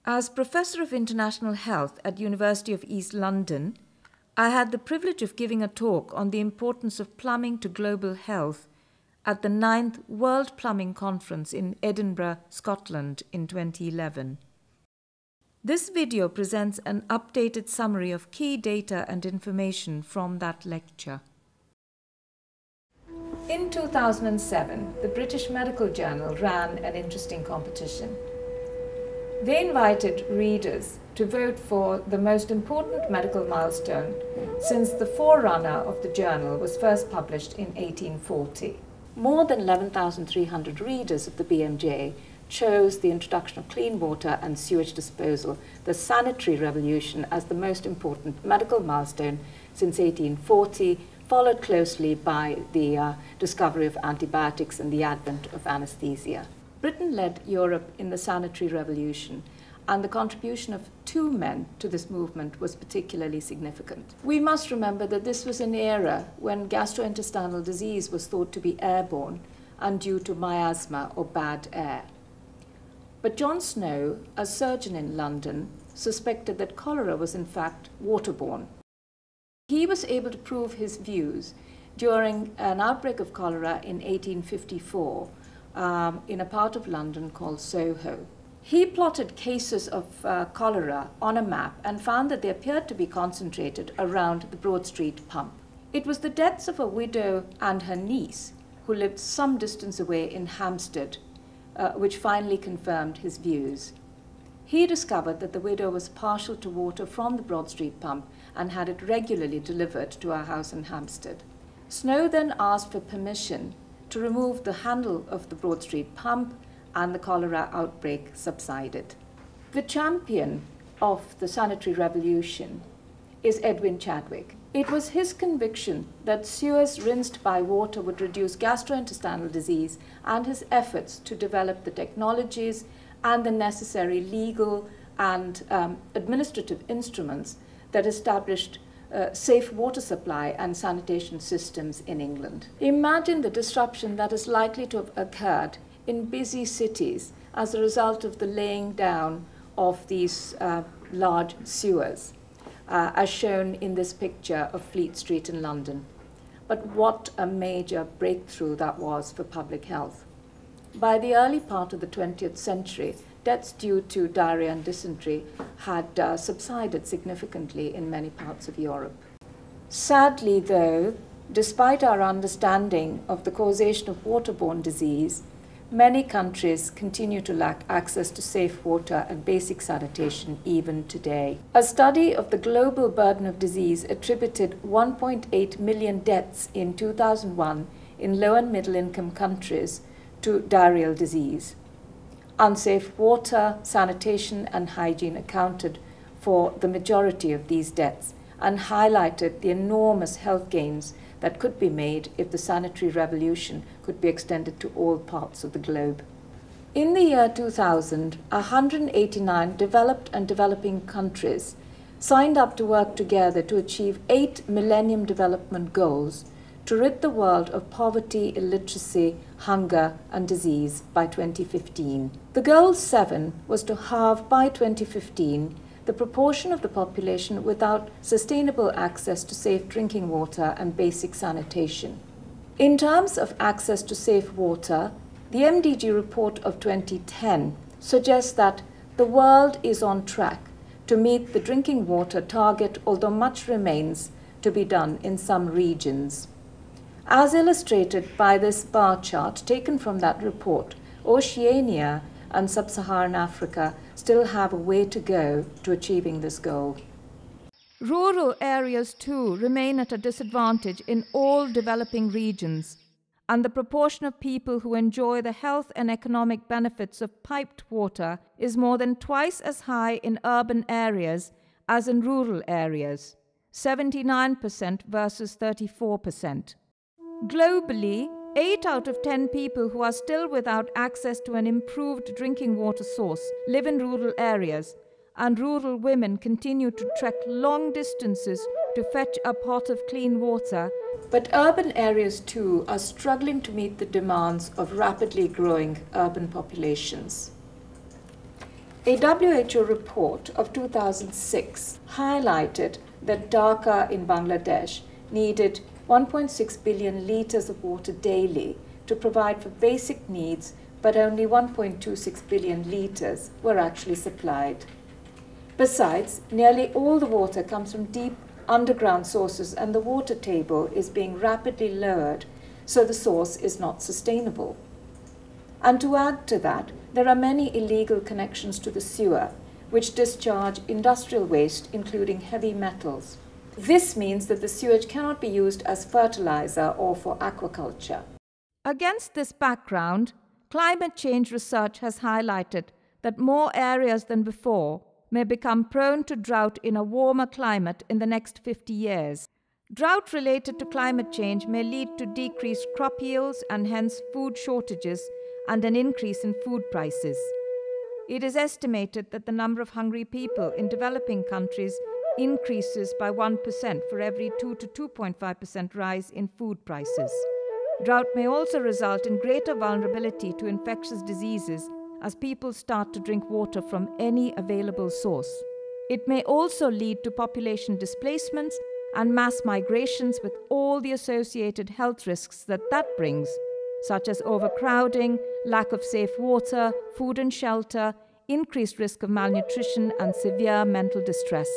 As Professor of International Health at University of East London, I had the privilege of giving a talk on the importance of plumbing to global health at the 9th World Plumbing Conference in Edinburgh, Scotland in 2011. This video presents an updated summary of key data and information from that lecture. In 2007, the British Medical Journal ran an interesting competition. They invited readers to vote for the most important medical milestone since the forerunner of the journal was first published in 1840. More than 11,300 readers of the BMJ chose the introduction of clean water and sewage disposal, the sanitary revolution, as the most important medical milestone since 1840, followed closely by the discovery of antibiotics and the advent of anesthesia. Britain led Europe in the sanitary revolution, and the contribution of two men to this movement was particularly significant. We must remember that this was an era when gastrointestinal disease was thought to be airborne and due to miasma or bad air. But John Snow, a surgeon in London, suspected that cholera was in fact waterborne. He was able to prove his views during an outbreak of cholera in 1854 in a part of London called Soho. He plotted cases of cholera on a map and found that they appeared to be concentrated around the Broad Street pump. It was the deaths of a widow and her niece, who lived some distance away in Hampstead, which finally confirmed his views. He discovered that the widow was partial to water from the Broad Street pump and had it regularly delivered to her house in Hampstead. Snow then asked for permission to remove the handle of the Broad Street pump, and the cholera outbreak subsided. The champion of the sanitary revolution is Edwin Chadwick. It was his conviction that sewers rinsed by water would reduce gastrointestinal disease and his efforts to develop the technologies and the necessary legal and administrative instruments that established safe water supply and sanitation systems in England. Imagine the disruption that is likely to have occurred in busy cities as a result of the laying down of these large sewers, as shown in this picture of Fleet Street in London. But what a major breakthrough that was for public health. By the early part of the 20th century, deaths due to diarrhea and dysentery had subsided significantly in many parts of Europe. Sadly, though, despite our understanding of the causation of waterborne disease, many countries continue to lack access to safe water and basic sanitation even today. A study of the global burden of disease attributed 1.8 million deaths in 2001 in low and middle income countries to diarrheal disease. Unsafe water, sanitation, and hygiene accounted for the majority of these deaths and highlighted the enormous health gains that could be made if the sanitary revolution could be extended to all parts of the globe. In the year 2000, 189 developed and developing countries signed up to work together to achieve 8 Millennium Development Goals to rid the world of poverty, illiteracy, hunger, and disease by 2015. The Goal 7 was to halve by 2015 the proportion of the population without sustainable access to safe drinking water and basic sanitation. In terms of access to safe water, the MDG report of 2010 suggests that the world is on track to meet the drinking water target, although much remains to be done in some regions. As illustrated by this bar chart taken from that report, Oceania and Sub-Saharan Africa still have a way to go to achieving this goal. Rural areas too remain at a disadvantage in all developing regions, and the proportion of people who enjoy the health and economic benefits of piped water is more than twice as high in urban areas as in rural areas, 79% versus 34%. Globally, 8 out of 10 people who are still without access to an improved drinking water source live in rural areas, and rural women continue to trek long distances to fetch a pot of clean water. But urban areas too are struggling to meet the demands of rapidly growing urban populations. A WHO report of 2006 highlighted that Dhaka in Bangladesh needed 1.6 billion litres of water daily to provide for basic needs, but only 1.26 billion litres were actually supplied. Besides, nearly all the water comes from deep underground sources and the water table is being rapidly lowered, so the source is not sustainable. And to add to that, there are many illegal connections to the sewer, which discharge industrial waste, including heavy metals. This means that the sewage cannot be used as fertilizer or for aquaculture. Against this background, climate change research has highlighted that more areas than before may become prone to drought in a warmer climate in the next 50 years. Drought related to climate change may lead to decreased crop yields and hence food shortages and an increase in food prices. It is estimated that the number of hungry people in developing countries increases by 1% for every 2 to 2.5% rise in food prices. Drought may also result in greater vulnerability to infectious diseases as people start to drink water from any available source. It may also lead to population displacements and mass migrations with all the associated health risks that brings, such as overcrowding, lack of safe water, food and shelter, increased risk of malnutrition, and severe mental distress.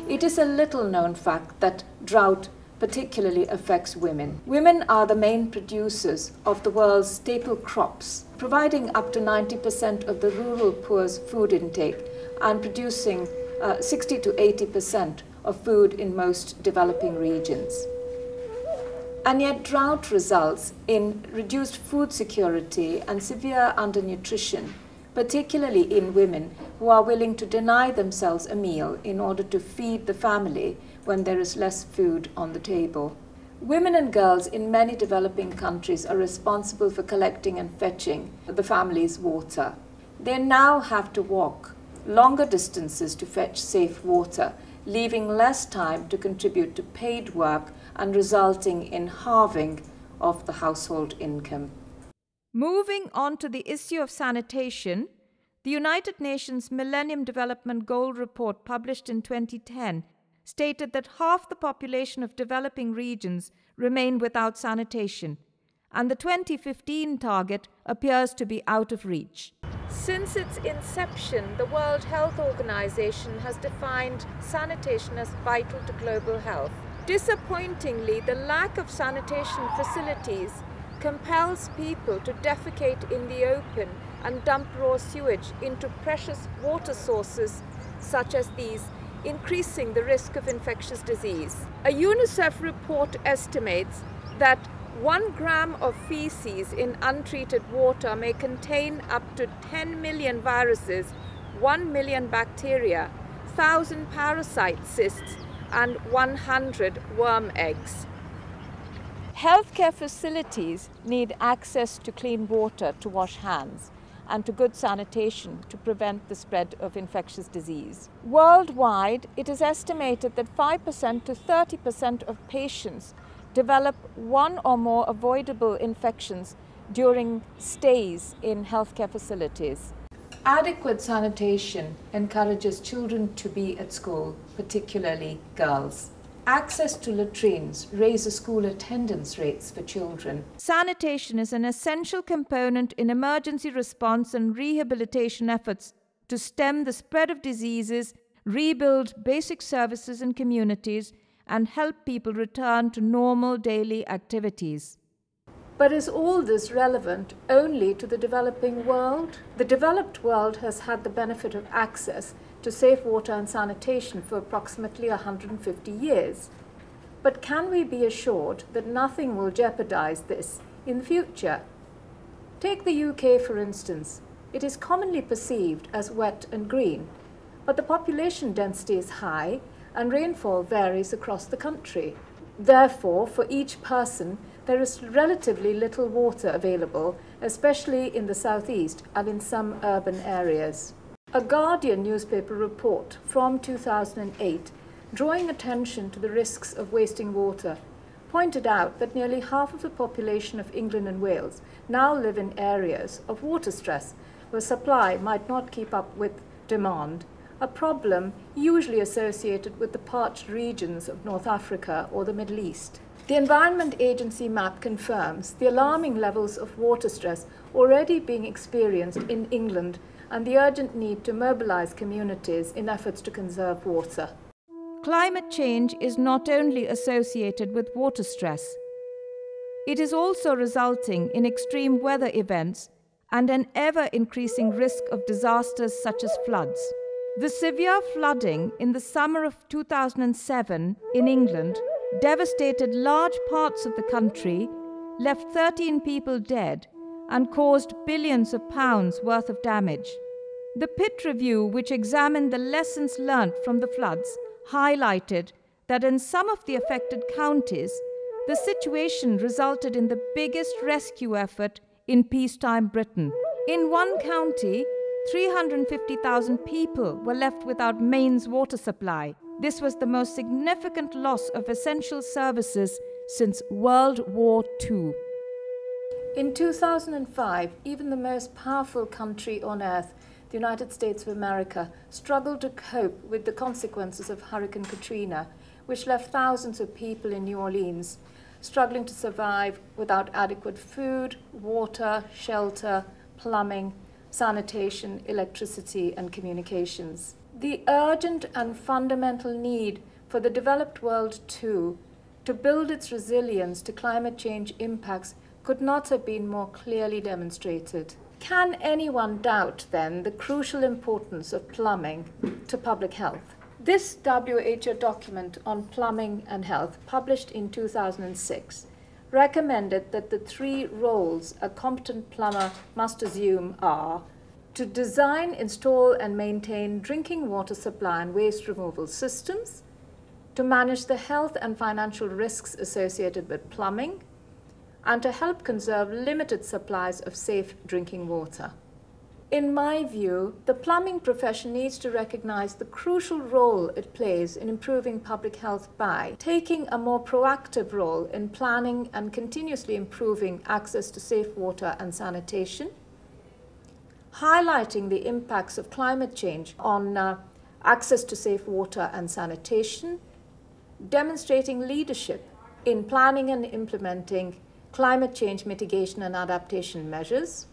It is a little-known fact that drought particularly affects women. Women are the main producers of the world's staple crops, providing up to 90% of the rural poor's food intake and producing 60 to 80% of food in most developing regions. And yet drought results in reduced food security and severe undernutrition, particularly in women who are willing to deny themselves a meal in order to feed the family when there is less food on the table. Women and girls in many developing countries are responsible for collecting and fetching the family's water. They now have to walk longer distances to fetch safe water, leaving less time to contribute to paid work and resulting in halving of the household income. Moving on to the issue of sanitation, the United Nations Millennium Development Goal Report published in 2010 stated that half the population of developing regions remain without sanitation, and the 2015 target appears to be out of reach. Since its inception, the World Health Organization has defined sanitation as vital to global health. Disappointingly, the lack of sanitation facilities compels people to defecate in the open and dump raw sewage into precious water sources such as these, increasing the risk of infectious disease. A UNICEF report estimates that 1 gram of feces in untreated water may contain up to 10 million viruses, 1 million bacteria, 1,000 parasite cysts, and 100 worm eggs. Healthcare facilities need access to clean water to wash hands and to good sanitation to prevent the spread of infectious disease. Worldwide, it is estimated that 5% to 30% of patients develop one or more avoidable infections during stays in healthcare facilities. Adequate sanitation encourages children to be at school, particularly girls. Access to latrines raises school attendance rates for children. Sanitation is an essential component in emergency response and rehabilitation efforts to stem the spread of diseases, rebuild basic services in communities, and help people return to normal daily activities. But is all this relevant only to the developing world? The developed world has had the benefit of access to safe water and sanitation for approximately 150 years. But can we be assured that nothing will jeopardize this in the future? Take the UK, for instance. It is commonly perceived as wet and green, but the population density is high and rainfall varies across the country. Therefore, for each person, there is relatively little water available, especially in the southeast and in some urban areas. A Guardian newspaper report from 2008, drawing attention to the risks of wasting water, pointed out that nearly half of the population of England and Wales now live in areas of water stress, where supply might not keep up with demand, a problem usually associated with the parched regions of North Africa or the Middle East. The Environment Agency map confirms the alarming levels of water stress already being experienced in England and the urgent need to mobilize communities in efforts to conserve water. Climate change is not only associated with water stress, it is also resulting in extreme weather events and an ever-increasing risk of disasters such as floods. The severe flooding in the summer of 2007 in England devastated large parts of the country, left 13 people dead, and caused billions of pounds worth of damage. The Pitt Review, which examined the lessons learnt from the floods, highlighted that in some of the affected counties, the situation resulted in the biggest rescue effort in peacetime Britain. In one county, 350,000 people were left without mains water supply. This was the most significant loss of essential services since World War II. In 2005, even the most powerful country on earth, the United States of America, struggled to cope with the consequences of Hurricane Katrina, which left thousands of people in New Orleans struggling to survive without adequate food, water, shelter, plumbing, sanitation, electricity, and communications. The urgent and fundamental need for the developed world, too, to build its resilience to climate change impacts could not have been more clearly demonstrated. Can anyone doubt, then, the crucial importance of plumbing to public health? This WHO document on plumbing and health, published in 2006, recommended that the 3 roles a competent plumber must assume are to design, install, and maintain drinking water supply and waste removal systems, to manage the health and financial risks associated with plumbing, and to help conserve limited supplies of safe drinking water. In my view, the plumbing profession needs to recognize the crucial role it plays in improving public health by taking a more proactive role in planning and continuously improving access to safe water and sanitation, highlighting the impacts of climate change on access to safe water and sanitation, demonstrating leadership in planning and implementing climate change mitigation and adaptation measures,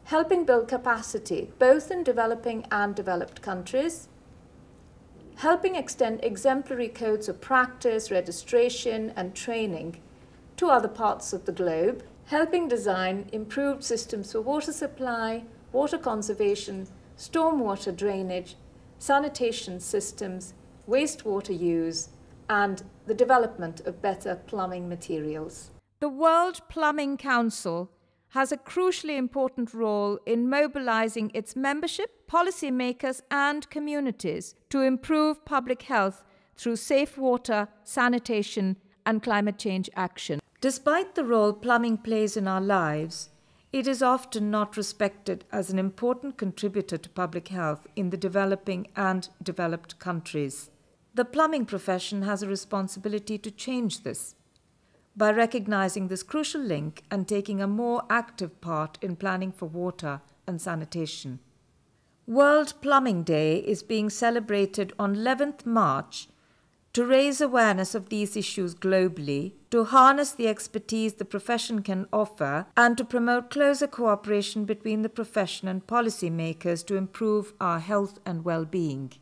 helping build capacity both in developing and developed countries, helping extend exemplary codes of practice, registration, and training to other parts of the globe, helping design improved systems for water supply, water conservation, stormwater drainage, sanitation systems, wastewater use, and the development of better plumbing materials. The World Plumbing Council has a crucially important role in mobilizing its membership, policymakers, and communities to improve public health through safe water, sanitation, and climate change action. Despite the role plumbing plays in our lives, it is often not respected as an important contributor to public health in the developing and developed countries. The plumbing profession has a responsibility to change this by recognizing this crucial link and taking a more active part in planning for water and sanitation. World Plumbing Day is being celebrated on 11th March to raise awareness of these issues globally, to harness the expertise the profession can offer, and to promote closer cooperation between the profession and policymakers to improve our health and well-being.